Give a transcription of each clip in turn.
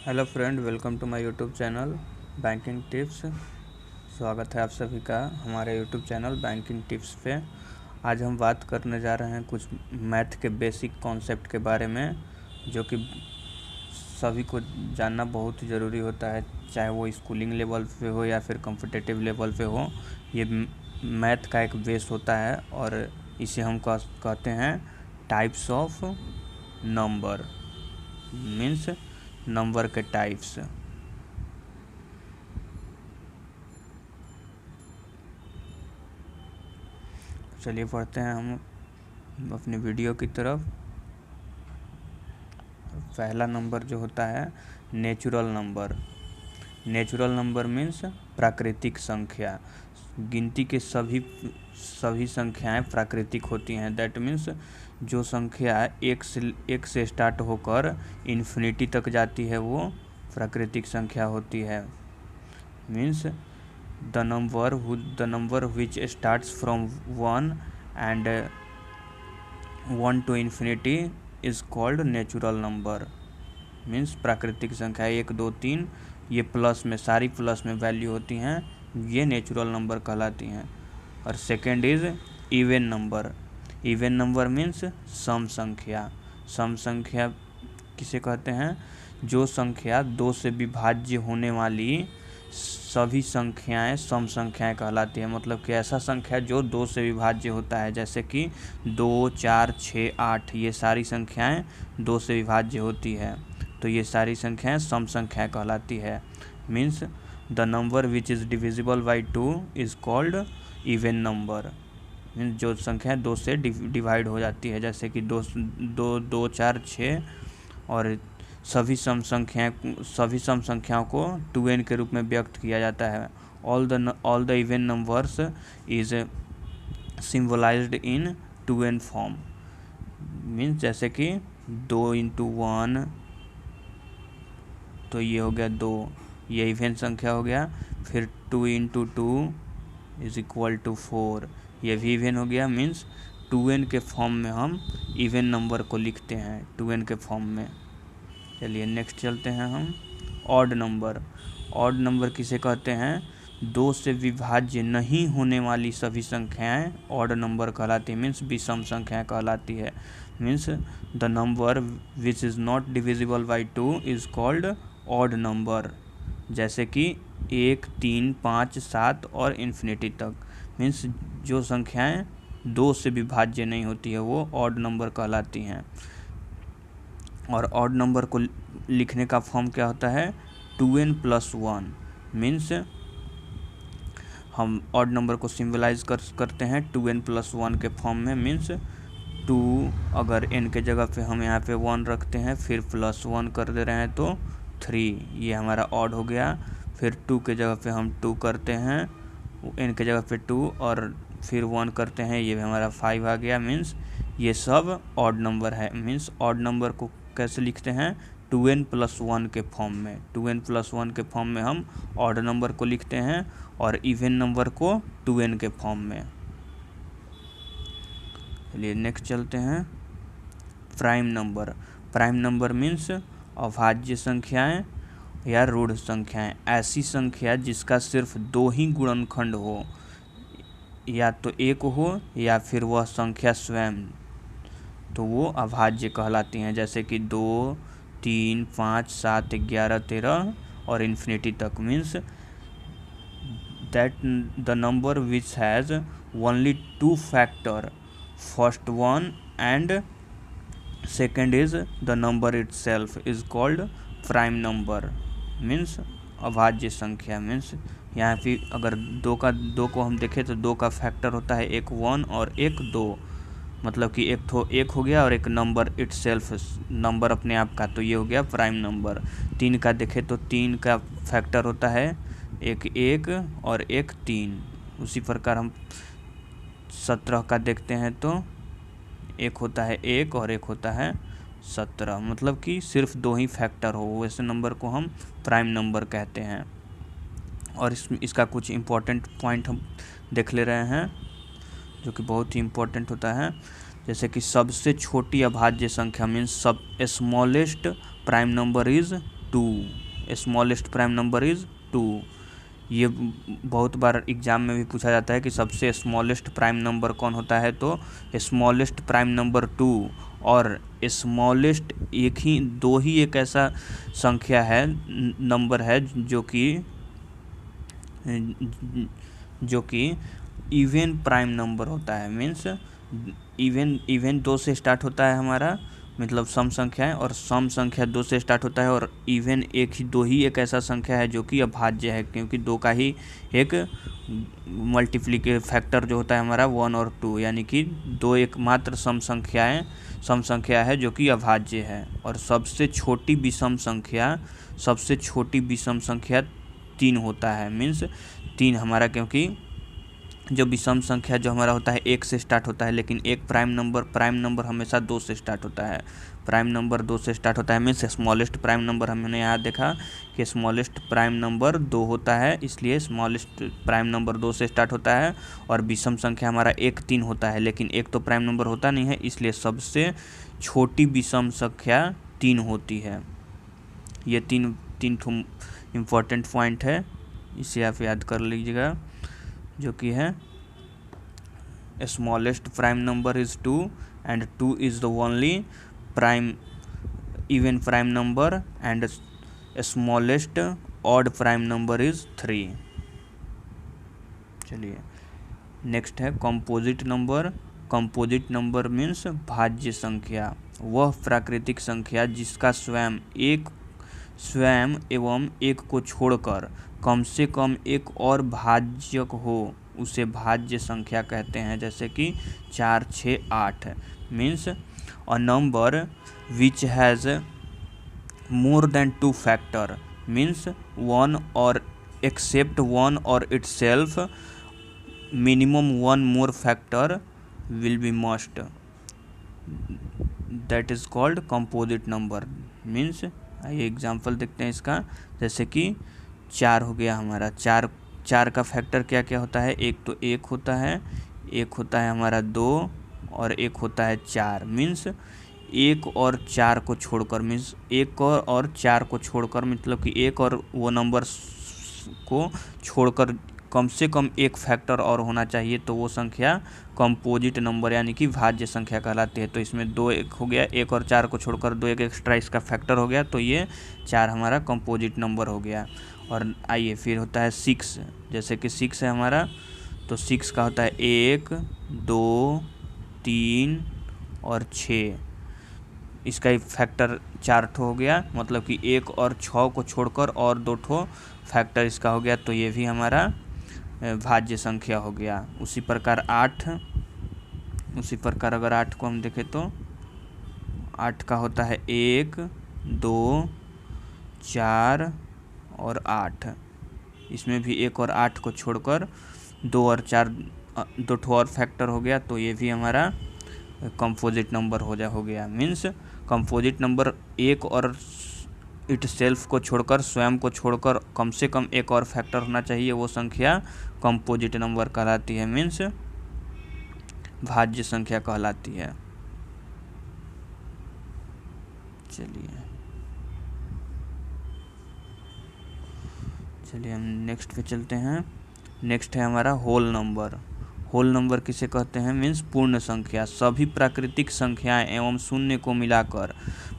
Hello friend, welcome to my YouTube channel banking tips. स्वागत है आप सभी का हमारे यूट्यूब चैनल बैंकिंग टिप्स पे। आज हम बात करने जा रहे हैं कुछ मैथ के बेसिक कॉन्सेप्ट के बारे में, जो कि सभी को जानना बहुत ज़रूरी होता है, चाहे वो स्कूलिंग लेवल पे हो या फिर कॉम्पिटिटिव लेवल पे हो। ये मैथ का एक बेस होता है और इसे हम कहते हैं types of number, means number के टाइप्स। चलिए पढ़ते हैं हम अपनी वीडियो की तरफ। पहला नंबर जो होता है natural number. Natural number means प्राकृतिक संख्या। गिनती के सभी संख्याएं प्राकृतिक होती हैं। दैट मीन्स जो संख्या एक से स्टार्ट होकर इन्फिनिटी तक जाती है वो प्राकृतिक संख्या होती है। Means the number which starts from 1 and 1 to infinity is called natural number। Means प्राकृतिक संख्या 1 2 3 ये प्लस में, सारी प्लस में वैल्यू होती हैं, ये नेचुरल नंबर कहलाती हैं। और second is even number. Even number means सम संख्या। सम संख्या किसे कहते हैं? जो संख्या 2 से विभाज्य होने वाली सभी संख्याएं सम संख्याएं कहलाती है। मतलब कि ऐसा संख्या जो 2 से विभाज्य होता है, जैसे कि 2 4 6 8, ये सारी संख्याएं 2 से विभाज्य होती है, तो ये सारी संख्याएं सम संख्याएं कहलाती है। Means the number which is divisible by 2 is called even number. Means जो संख्या 2 से डिवाइड हो जाती है, जैसे कि 2 4 6, और सभी सम संख्याओं को 2n के रूप में व्यक्त किया जाता है। All the even numbers is symbolized in 2n form. Means जैसे कि 2 × 1, तो ये हो गया 2, ये इवन संख्या हो गया। फिर 2 × 2 इज इक्वल टू 4, ये भी इवन हो गया। मीन्स 2n के फॉर्म में हम इवन नंबर को लिखते हैं, 2n के फॉर्म में। चलिए नेक्स्ट चलते हैं हम ऑड नंबर। ऑड नंबर किसे कहते हैं? 2 से विभाज्य नहीं होने वाली सभी संख्याएं ऑड नंबर कहलाती है। मीन्स विषम संख्याएं कहलाती है। Means the number which is not divisible by 2 is called odd number. जैसे कि 1 3 5 7 और इन्फिनिटी तक। मीन्स जो संख्याएं 2 से विभाज्य नहीं होती है वो ऑड नंबर कहलाती हैं। और ऑड नंबर को लिखने का फॉर्म क्या होता है? 2n + 1। मीन्स हम ऑड नंबर को सिम्बलाइज करते हैं 2n + 1 के फॉर्म में। मीन्स 2, अगर n के जगह पे हम यहाँ पे 1 रखते हैं, फिर +1 कर दे रहे हैं तो 3, ये हमारा ऑड हो गया। फिर 2 के जगह पे हम 2 करते हैं, n के जगह पे 2, और फिर 1 करते हैं, ये भी हमारा 5 आ गया। मीन्स ये सब ऑड नंबर है। मीन्स ऑड नंबर को कैसे लिखते हैं? 2n + 1 के फॉर्म में। 2n + 1 के फॉर्म में हम ऑड नंबर को लिखते हैं और इवन नंबर को 2n के फॉर्म में। चलिए नेक्स्ट चलते हैं prime number. Prime number means अभाज्य संख्याएं या रूढ़ संख्याएं। ऐसी संख्या जिसका सिर्फ 2 ही गुणनखंड हो, या तो 1 हो या फिर वह संख्या स्वयं, तो वो अभाज्य कहलाती हैं। जैसे कि 2 3 5 7 11 13 और इन्फिनिटी तक। Means that the number which has only 2 factor, first 1 and second is the number itself is called prime number. Means अभाज्य संख्या। मीन्स यहाँ पे अगर 2 को हम देखें तो 2 का फैक्टर होता है, एक 1 और एक 2। मतलब कि एक हो गया और एक नंबर इटसेल्फ, नंबर अपने आप का, तो ये हो गया प्राइम नंबर। 3 का देखें तो 3 का फैक्टर होता है एक 1 और एक 3। उसी प्रकार हम 17 का देखते हैं तो एक होता है 1 और एक होता है 17। मतलब कि सिर्फ 2 ही फैक्टर हो, वैसे नंबर को हम प्राइम नंबर कहते हैं। और इसका कुछ इम्पोर्टेंट पॉइंट हम देख ले रहे हैं, जो कि बहुत ही इम्पोर्टेंट होता है। जैसे कि सबसे छोटी अभाज्य संख्या मीन्स सब smallest prime number is 2, smallest prime number is 2। ये बहुत बार एग्जाम में भी पूछा जाता है कि सबसे स्मॉलेस्ट प्राइम नंबर कौन होता है, तो स्मॉलेस्ट प्राइम नंबर 2। और स्मॉलेस्ट दो ही एक ऐसा संख्या है, नंबर है जो कि इवन प्राइम नंबर होता है। मीन्स इवन 2 से स्टार्ट होता है हमारा, मतलब सम संख्या है, और सम संख्या 2 से स्टार्ट होता है, और इवन दो ही एक ऐसा संख्या है जो कि अभाज्य है, क्योंकि 2 का ही एक मल्टीप्लिकेटिव फैक्टर जो होता है हमारा 1 और 2, यानी कि 2 एकमात्र सम संख्या है जो कि अभाज्य है। और सबसे छोटी विषम संख्या 3 होता है। मीन्स 3 हमारा, क्योंकि जो विषम संख्या जो हमारा होता है 1 से स्टार्ट होता है, लेकिन एक प्राइम नंबर हमेशा 2 से स्टार्ट होता है। प्राइम नंबर 2 से स्टार्ट होता है, मीन्स स्मॉलेस्ट प्राइम नंबर हमने यहाँ देखा कि स्मॉलेस्ट प्राइम नंबर 2 होता है, इसलिए स्मॉलेस्ट प्राइम नंबर 2 से स्टार्ट होता है। और विषम संख्या हमारा 1, 3 होता है, लेकिन एक तो प्राइम नंबर होता नहीं है, इसलिए सबसे छोटी विषम संख्या 3 होती है। ये तीन इम्पॉर्टेंट पॉइंट है, इसे आप याद कर लीजिएगा, जो कि है smallest prime number is 2 and 2 is the only even prime number and smallest odd prime number is 3। चलिए नेक्स्ट है composite number. Composite number means भाज्य संख्या, वह प्राकृतिक संख्या जिसका स्वयं एवं एक को छोड़कर कम से कम एक और भाज्यक हो, उसे भाज्य संख्या कहते हैं। जैसे कि 4, 6, 8 means a number which has more than 2 factor, means 1 और एक्सेप्ट 1 और itself minimum 1 more factor will be must, that is called composite number। Means आइए एग्जाम्पल देखते हैं इसका। जैसे कि 4 हो गया हमारा, 4 का फैक्टर क्या क्या होता है, एक तो 1 होता है हमारा 2, और 1 होता है 4। मीन्स 1 और 4 को छोड़कर, मीन्स 1 और 4 को छोड़कर, मतलब कि 1 और वो नंबर को छोड़कर कम से कम एक फैक्टर और होना चाहिए, तो वो संख्या कंपोजिट नंबर यानी कि भाज्य संख्या कहलाती है। तो इसमें 2 1 हो गया, 1 और 4 को छोड़कर 2 1 एक्स्ट्रा इसका फैक्टर हो गया, तो ये 4 हमारा कंपोजिट नंबर हो गया। और आइए फिर होता है 6। जैसे कि 6 है हमारा, तो 6 का होता है 1, 2, 3 और 6, इसका ही फैक्टर 4 ठो हो गया, मतलब कि 1 और 6 को छोड़कर और 2 ठो फैक्टर इसका हो गया, तो ये भी हमारा भाज्य संख्या हो गया। उसी प्रकार अगर 8 को हम देखें तो 8 का होता है 1, 2, 4 और 8, इसमें भी 1 और 8 को छोड़कर 2 और 4 2 ठो और फैक्टर हो गया, तो ये भी हमारा कंपोजिट नंबर हो गया। मीन्स कंपोजिट नंबर 1 और itself को छोड़कर, स्वयं को छोड़कर कम से कम एक और फैक्टर होना चाहिए, वो संख्या कंपोजिट नंबर कहलाती है। मीन्स भाज्य संख्या कहलाती है। चलिए हम नेक्स्ट पे चलते हैं। नेक्स्ट है हमारा होल नंबर। होल नंबर किसे कहते हैं, मीन्स पूर्ण संख्या। सभी प्राकृतिक संख्याएं एवं शून्य को मिलाकर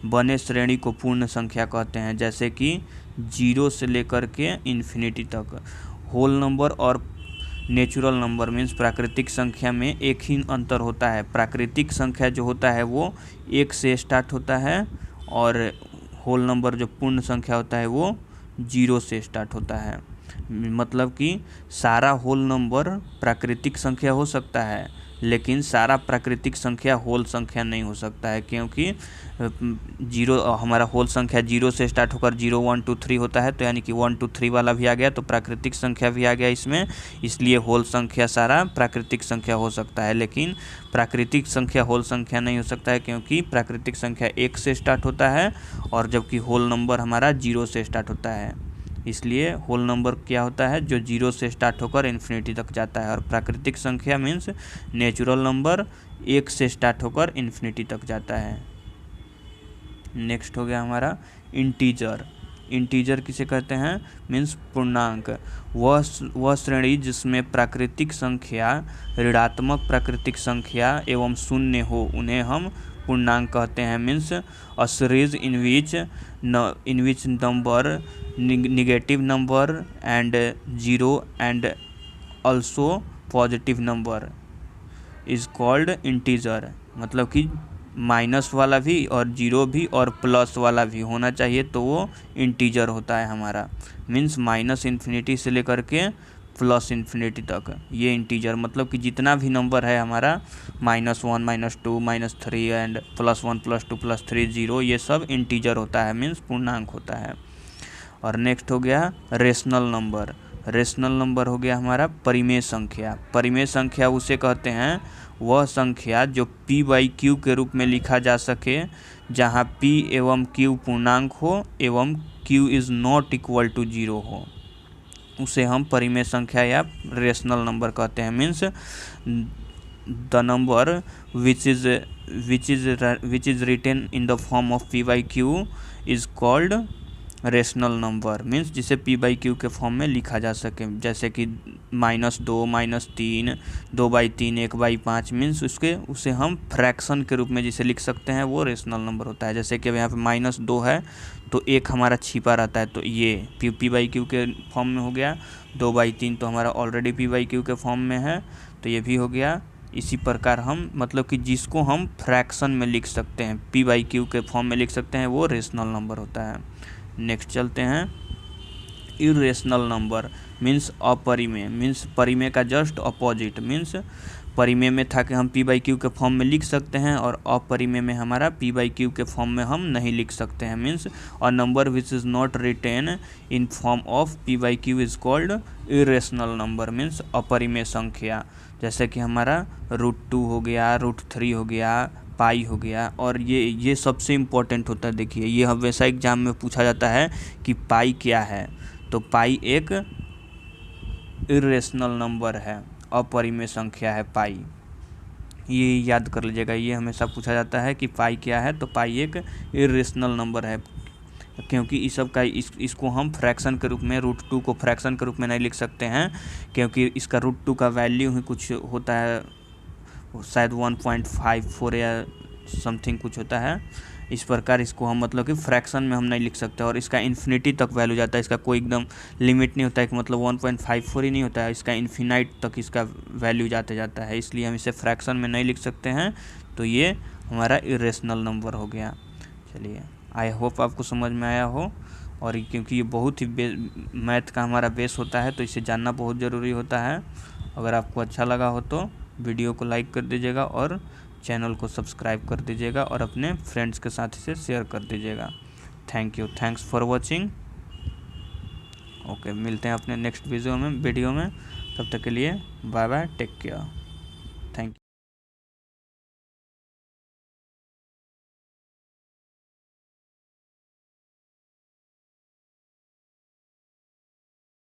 बने श्रेणी को पूर्ण संख्या कहते हैं। जैसे कि 0 से लेकर के इन्फिनिटी तक। होल नंबर और नेचुरल नंबर मीन्स प्राकृतिक संख्या में एक ही अंतर होता है। प्राकृतिक संख्या जो होता है वो 1 से स्टार्ट होता है, और होल नंबर जो पूर्ण संख्या होता है वो 0 से स्टार्ट होता है। मतलब कि सारा होल नंबर प्राकृतिक संख्या हो सकता है, लेकिन सारा प्राकृतिक संख्या होल संख्या नहीं हो सकता है, क्योंकि 0 हमारा होल संख्या 0 से स्टार्ट होकर 0 1 2 3 होता है, तो यानी कि 1 2 3 वाला भी आ गया, तो प्राकृतिक संख्या भी आ गया इसमें। इसलिए होल संख्या सारा प्राकृतिक संख्या हो सकता है, लेकिन प्राकृतिक संख्या होल संख्या नहीं हो सकता है, क्योंकि प्राकृतिक संख्या 1 से स्टार्ट होता है, और जबकि होल नंबर हमारा 0 से स्टार्ट होता है। इसलिए होल नंबर क्या होता है, जो 0 से स्टार्ट होकर इन्फिनिटी तक जाता है, और प्राकृतिक संख्या मीन्स नेचुरल नंबर 1 से स्टार्ट होकर इन्फिनिटी तक जाता है। नेक्स्ट हो गया हमारा इंटीजर। इंटीजर किसे कहते हैं, मीन्स पूर्णांक। वह श्रेणी जिसमें प्राकृतिक संख्या, ऋणात्मक प्राकृतिक संख्या एवं शून्य हो उन्हें हम पूर्णांक कहते हैं। Means a series in which number negative number and zero and also positive number is called integer. मतलब कि माइनस वाला भी और जीरो भी और प्लस वाला भी होना चाहिए तो वो इंटीजर होता है हमारा। मीन्स माइनस इन्फिनिटी से लेकर के प्लस इन्फिनिटी तक ये इंटीजर, मतलब कि जितना भी नंबर है हमारा -1 -2 -3 एंड +1 +2 +3 0, ये सब इंटीजर होता है, मीन्स पूर्णांक होता है। और नेक्स्ट हो गया रेशनल नंबर। रेशनल नंबर हो गया हमारा परिमेय संख्या। परिमेय संख्या उसे कहते हैं वह संख्या जो p/q के रूप में लिखा जा सके, जहाँ p एवं q पूर्णांक हो एवं q is not equal to 0 हो, उसे हम परिमेय संख्या या रेशनल नंबर कहते हैं। Means the number which is written in the form of p/q is called rational number. Means जिसे p/q के फॉर्म में लिखा जा सके, जैसे कि -2 -3 2/3 1/5, मीन्स उसे हम फ्रैक्शन के रूप में जिसे लिख सकते हैं वो रेशनल नंबर होता है। जैसे कि अब यहाँ पे -2 है तो 1 हमारा छिपा रहता है, तो ये p/q के फॉर्म में हो गया। 2/3 तो हमारा ऑलरेडी p/q के फॉर्म में है, तो ये भी हो गया। इसी प्रकार हम मतलब कि जिसको हम फ्रैक्शन में लिख सकते हैं, p/q के फॉर्म में लिख सकते हैं, वो रेशनल नंबर होता है। नेक्स्ट चलते हैं इरेशनल नंबर। मीन्स अपरिमेय। मीन्स परिमेय का जस्ट अपोजिट। मीन्स परिमेय में था कि हम p/q के फॉर्म में लिख सकते हैं, और अपरिमेय में हमारा p/q के फॉर्म में हम नहीं लिख सकते हैं। Means a number which is not written in form of p/q is called irrational number. Means अपरिमेय संख्या, जैसे कि हमारा √2 हो गया, √3 हो गया, पाई हो गया। और ये सबसे इम्पोर्टेंट होता है। देखिए ये हमेशा एग्जाम में पूछा जाता है कि पाई क्या है, तो पाई एक इरेशनल नंबर है, अपरिमेय संख्या है पाई। ये याद कर लीजिएगा, ये हमेशा पूछा जाता है कि पाई क्या है, तो पाई एक इरेशनल नंबर है, क्योंकि इस सब का इसको हम फ्रैक्शन के रूप में √2 को फ्रैक्शन के रूप में नहीं लिख सकते हैं, क्योंकि इसका √2 का वैल्यू ही कुछ होता है, शायद 1.54 या समथिंग कुछ होता है। इस प्रकार इसको हम मतलब कि फ्रैक्शन में हम नहीं लिख सकते, और इसका इन्फिनिटी तक वैल्यू जाता है। इसका कोई एकदम लिमिट नहीं होता है कि मतलब 1.54 ही नहीं होता है, इसका इन्फिनाइट तक इसका वैल्यू जाता है, इसलिए हम इसे फ्रैक्शन में नहीं लिख सकते हैं। तो ये हमारा इरेशनल नंबर हो गया। चलिए, आई होप आपको समझ में आया हो। और क्योंकि ये बहुत ही मैथ का हमारा बेस होता है, तो इसे जानना बहुत ज़रूरी होता है। अगर आपको अच्छा लगा हो तो वीडियो को लाइक कर दीजिएगा और चैनल को सब्सक्राइब कर दीजिएगा, और अपने फ्रेंड्स के साथ इसे शेयर कर दीजिएगा। Thank you, thanks for watching. Okay, मिलते हैं अपने नेक्स्ट वीडियो में। तब तक के लिए बाय बाय, टेक केयर।